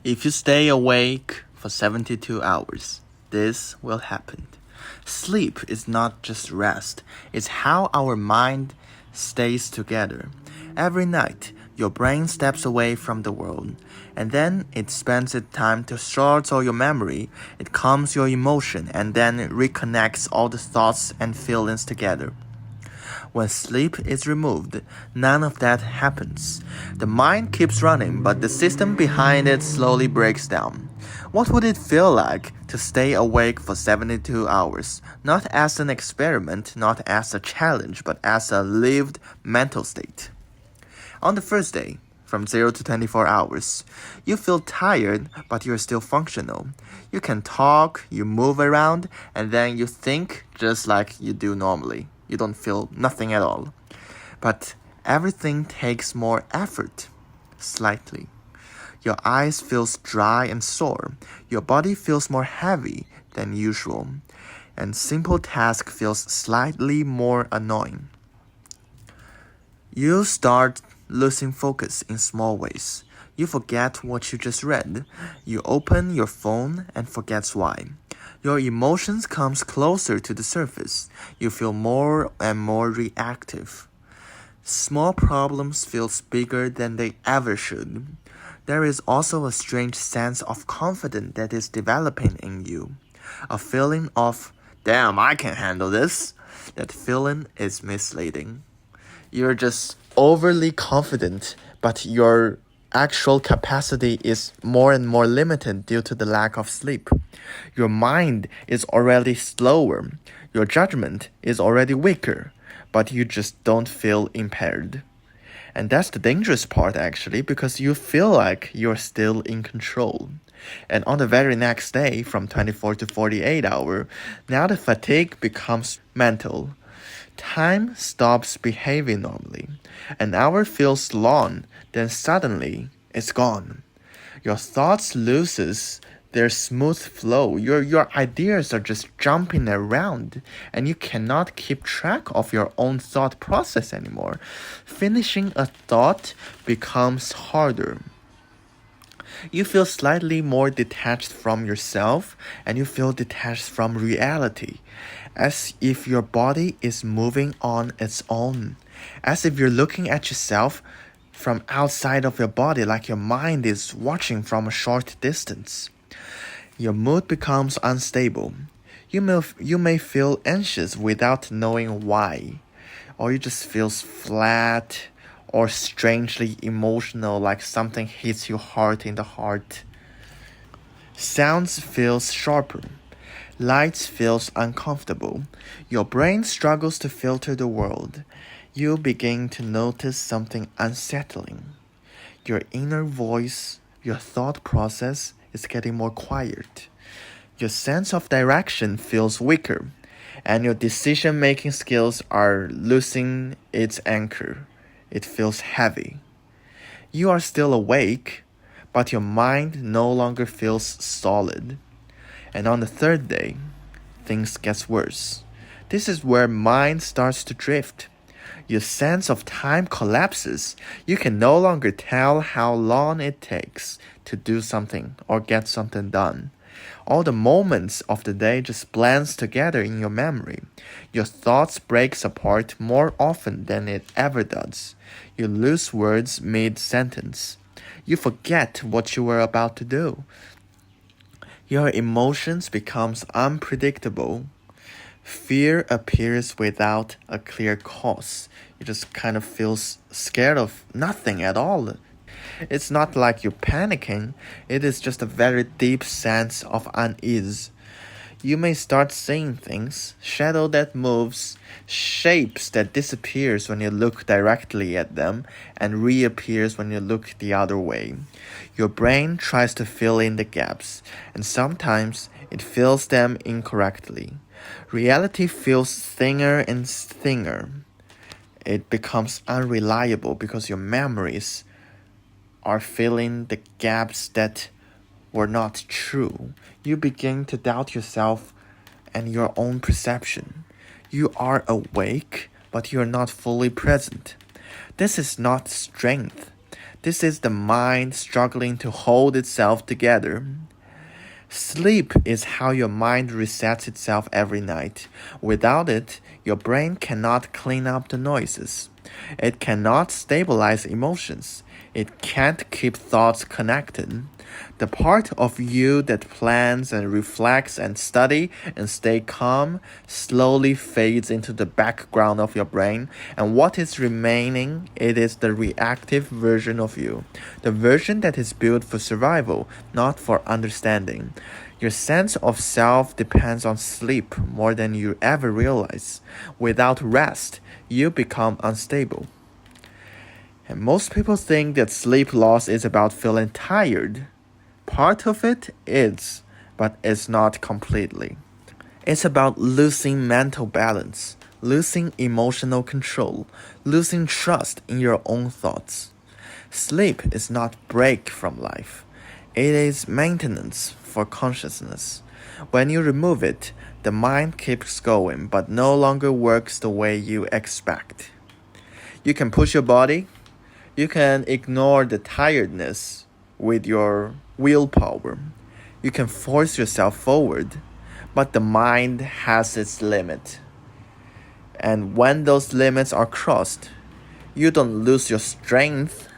If you stay awake for 72 hours, this will happen. Sleep is not just rest, it's how our mind stays together. Every night, your brain steps away from the world, and then it spends its time to sort all your memory, it calms your emotion, and then it reconnects all the thoughts and feelings together. When sleep is removed, none of that happens. The mind keeps running, but the system behind it slowly breaks down. What would it feel like to stay awake for 72 hours? Not as an experiment, not as a challenge, but as a lived mental state. On the first day, from 0 to 24 hours, you feel tired, but you're still functional. You can talk, you move around, and then you think just like you do normally. You don't feel nothing at all. But everything takes more effort, slightly. Your eyes feels dry and sore. Your body feels more heavy than usual. And simple task feels slightly more annoying. You start losing focus in small ways. You forget what you just read. You open your phone and forgets why. Your emotions comes closer to the surface. You feel more and more reactive. Small problems feels bigger than they ever should. There is also a strange sense of confidence that is developing in you. A feeling of, damn, I can handle this. That feeling is misleading. You're just overly confident, but your actual capacity is more and more limited due to the lack of sleep. Your mind is already slower. Your judgment is already weaker, but you just don't feel impaired. And that's the dangerous part actually, because you feel like you're still in control. And on the very next day, from 24 to 48 hours, now the fatigue becomes mental. Time stops behaving normally. An hour feels long, then suddenly it's gone. Your thoughts loses their smooth flow. Your ideas are just jumping around, and you cannot keep track of your own thought process anymore. Finishing a thought becomes harder. You feel slightly more detached from yourself, and you feel detached from reality, as if your body is moving on its own, as if you're looking at yourself from outside of your body, like your mind is watching from a short distance. Your mood becomes unstable. You may feel anxious without knowing why, or you just feel flat or strangely emotional, like something hits you hard in the heart. Sounds feels sharper. Lights feels uncomfortable. Your brain struggles to filter the world. You begin to notice something unsettling. Your inner voice, your thought process is getting more quiet. Your sense of direction feels weaker, and your decision-making skills are losing its anchor. It feels heavy. You are still awake, but your mind no longer feels solid. And on the third day, things get worse. This is where mind starts to drift. Your sense of time collapses. You can no longer tell how long it takes to do something or get something done. All the moments of the day just blends together in your memory. Your thoughts breaks apart more often than it ever does. You lose words mid-sentence. You forget what you were about to do. Your emotions becomes unpredictable. Fear appears without a clear cause. You just kind of feel scared of nothing at all. It's not like you're panicking, it is just a very deep sense of unease. You may start seeing things, shadow that moves, shapes that disappears when you look directly at them and reappears when you look the other way. Your brain tries to fill in the gaps, and sometimes it fills them incorrectly. Reality feels thinner and thinner. It becomes unreliable because your memories are filling the gaps that were not true. You begin to doubt yourself and your own perception. You are awake, but you're not fully present. This is not strength. This is the mind struggling to hold itself together. Sleep is how your mind resets itself every night. Without it, your brain cannot clean up the noises. It cannot stabilize emotions. It can't keep thoughts connected. The part of you that plans and reflects and study and stay calm slowly fades into the background of your brain, and what is remaining, it is the reactive version of you, the version that is built for survival, not for understanding. Your sense of self depends on sleep more than you ever realize. Without rest, you become unstable. And most people think that sleep loss is about feeling tired. Part of it is, but it's not completely. It's about losing mental balance, losing emotional control, losing trust in your own thoughts. Sleep is not break from life. It is maintenance for consciousness. When you remove it, the mind keeps going but no longer works the way you expect. You can push your body. You can ignore the tiredness with your willpower. You can force yourself forward, but the mind has its limit. And when those limits are crossed, you don't lose your strength.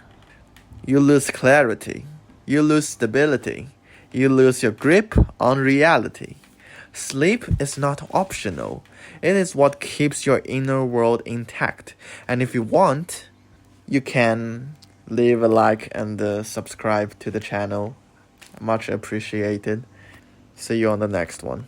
You lose clarity. You lose stability. You lose your grip on reality. Sleep is not optional. It is what keeps your inner world intact. And if you want, you can leave a like and subscribe to the channel. Much appreciated. See you on the next one.